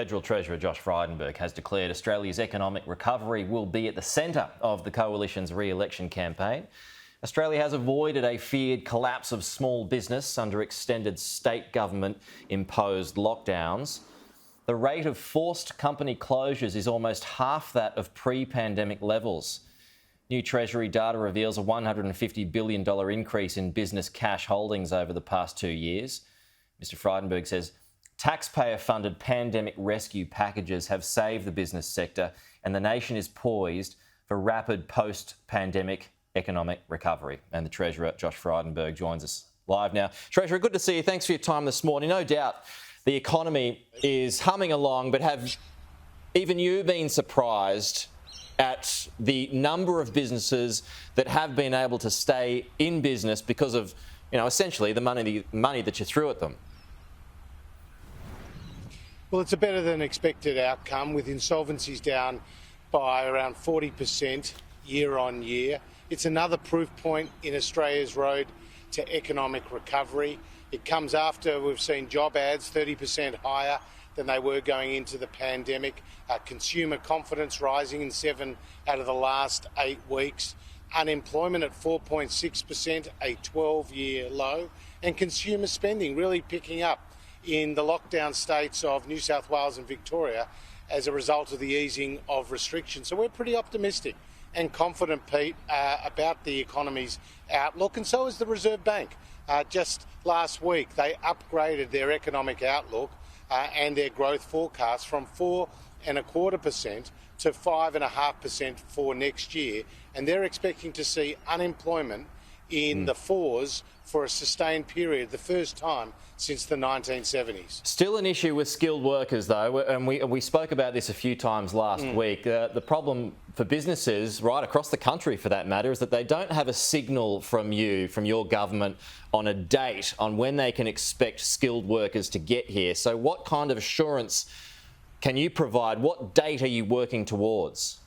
Federal Treasurer Josh Frydenberg has declared Australia's economic recovery will be at the centre of the Coalition's re-election campaign. Australia has avoided a feared collapse of small business under extended state government-imposed lockdowns. The rate of forced company closures is almost half that of pre-pandemic levels. New Treasury data reveals a $150 billion increase in business cash holdings over the past 2 years. Mr Frydenberg says taxpayer-funded pandemic rescue packages have saved the business sector and the nation is poised for rapid post-pandemic economic recovery. And the Treasurer, Josh Frydenberg, joins us live now. Treasurer, good to see you. Thanks for your time this morning. No doubt the economy is humming along, but have even you been surprised at the number of businesses that have been able to stay in business because of, essentially the money that you threw at them? Well, it's a better than expected outcome, with insolvencies down by around 40% year on year. It's another proof point in Australia's road to economic recovery. It comes after we've seen job ads 30% higher than they were going into the pandemic. Consumer confidence rising in 7 out of the last 8 weeks. Unemployment at 4.6%, a 12-year low. And consumer spending really picking up in the lockdown states of New South Wales and Victoria as a result of the easing of restrictions. So we're pretty optimistic and confident, Pete, about the economy's outlook, and so is the Reserve Bank. Just last week, they upgraded their economic outlook and their growth forecast from 4.25% to 5.5% for next year, and they're expecting to see unemployment in the 4s for a sustained period, the first time since the 1970s. Still an issue with skilled workers, though, and we spoke about this a few times last week. The problem for businesses right across the country, for that matter, is that they don't have a signal from you, from your government, on a date on when they can expect skilled workers to get here. So what kind of assurance can you provide? What date are you working towards?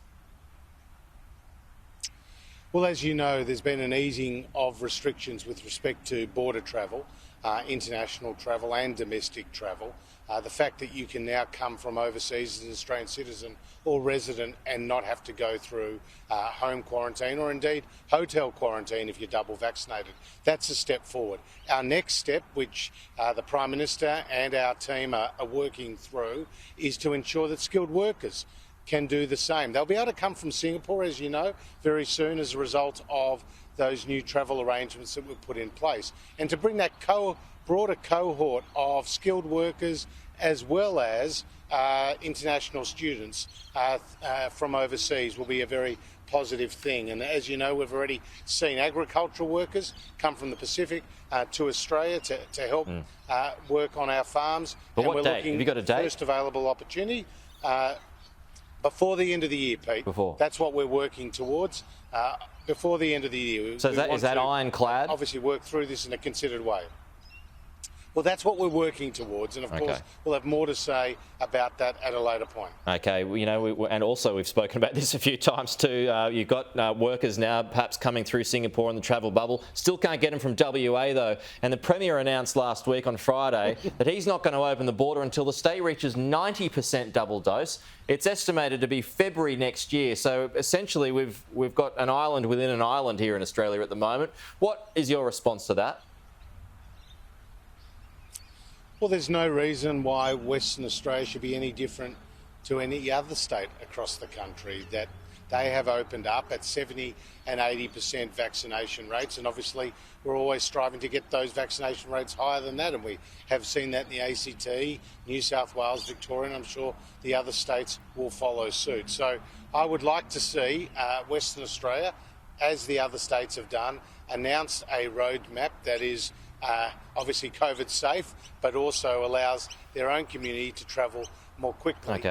Well, as you know, there's been an easing of restrictions with respect to border travel, international travel and domestic travel. The fact that you can now come from overseas as an Australian citizen or resident and not have to go through home quarantine or indeed hotel quarantine if you're double vaccinated, that's a step forward. Our next step, which the Prime Minister and our team are working through, is to ensure that skilled workers can do the same. They'll be able to come from Singapore, as you know, very soon as a result of those new travel arrangements that we've put in place. And to bring that broader cohort of skilled workers as well as international students from overseas will be a very positive thing. And as you know, we've already seen agricultural workers come from the Pacific to Australia to help work on our farms. But what date? Have you got a date? First available opportunity. Before the end of the year, Pete. Before. That's what we're working towards. Before the end of the year. So is that ironclad? Obviously work through this in a considered way. Well, that's what we're working towards, and of course we'll have more to say about that at a later point. Okay, well, and also we've spoken about this a few times too. You've got workers now perhaps coming through Singapore in the travel bubble. Still can't get them from WA though, and the Premier announced last week on Friday that he's not going to open the border until the state reaches 90% double dose. It's estimated to be February next year. So essentially we've got an island within an island here in Australia at the moment. What is your response to that? Well, there's no reason why Western Australia should be any different to any other state across the country, that they have opened up at 70 and 80% vaccination rates, and obviously we're always striving to get those vaccination rates higher than that, and we have seen that in the ACT, New South Wales, Victoria, and I'm sure the other states will follow suit. So I would like to see Western Australia, as the other states have done, announce a roadmap that is obviously COVID safe, but also allows their own community to travel more quickly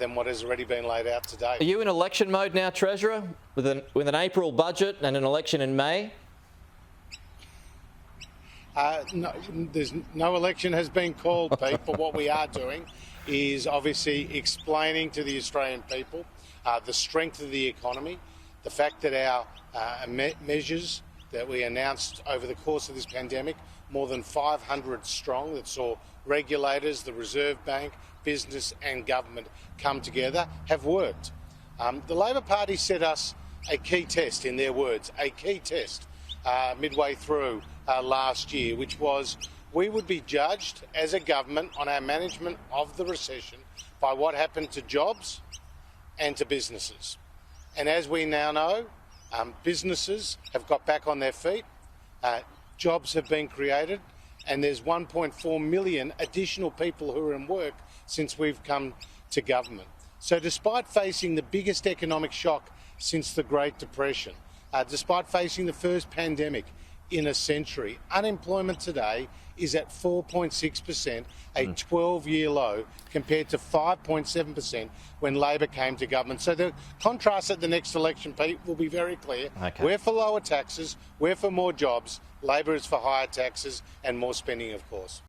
than what has already been laid out today. Are you in election mode now, Treasurer, with an April budget and an election in May? No, there's no election has been called, Pete, but what we are doing is obviously explaining to the Australian people the strength of the economy, the fact that our measures that we announced over the course of this pandemic, more than 500 strong, that saw regulators, the Reserve Bank, business and government come together have worked. The Labor Party set us a key test, in their words, a key test midway through last year, which was we would be judged as a government on our management of the recession by what happened to jobs and to businesses. And as we now know, businesses have got back on their feet, jobs have been created, and there's 1.4 million additional people who are in work since we've come to government. So despite facing the biggest economic shock since the Great Depression, despite facing the first pandemic in a century, unemployment today is at 4.6%, a 12-year low, compared to 5.7% when Labor came to government. So the contrast at the next election, Pete, will be very clear. Okay. We're for lower taxes, we're for more jobs. Labor is for higher taxes and more spending, of course.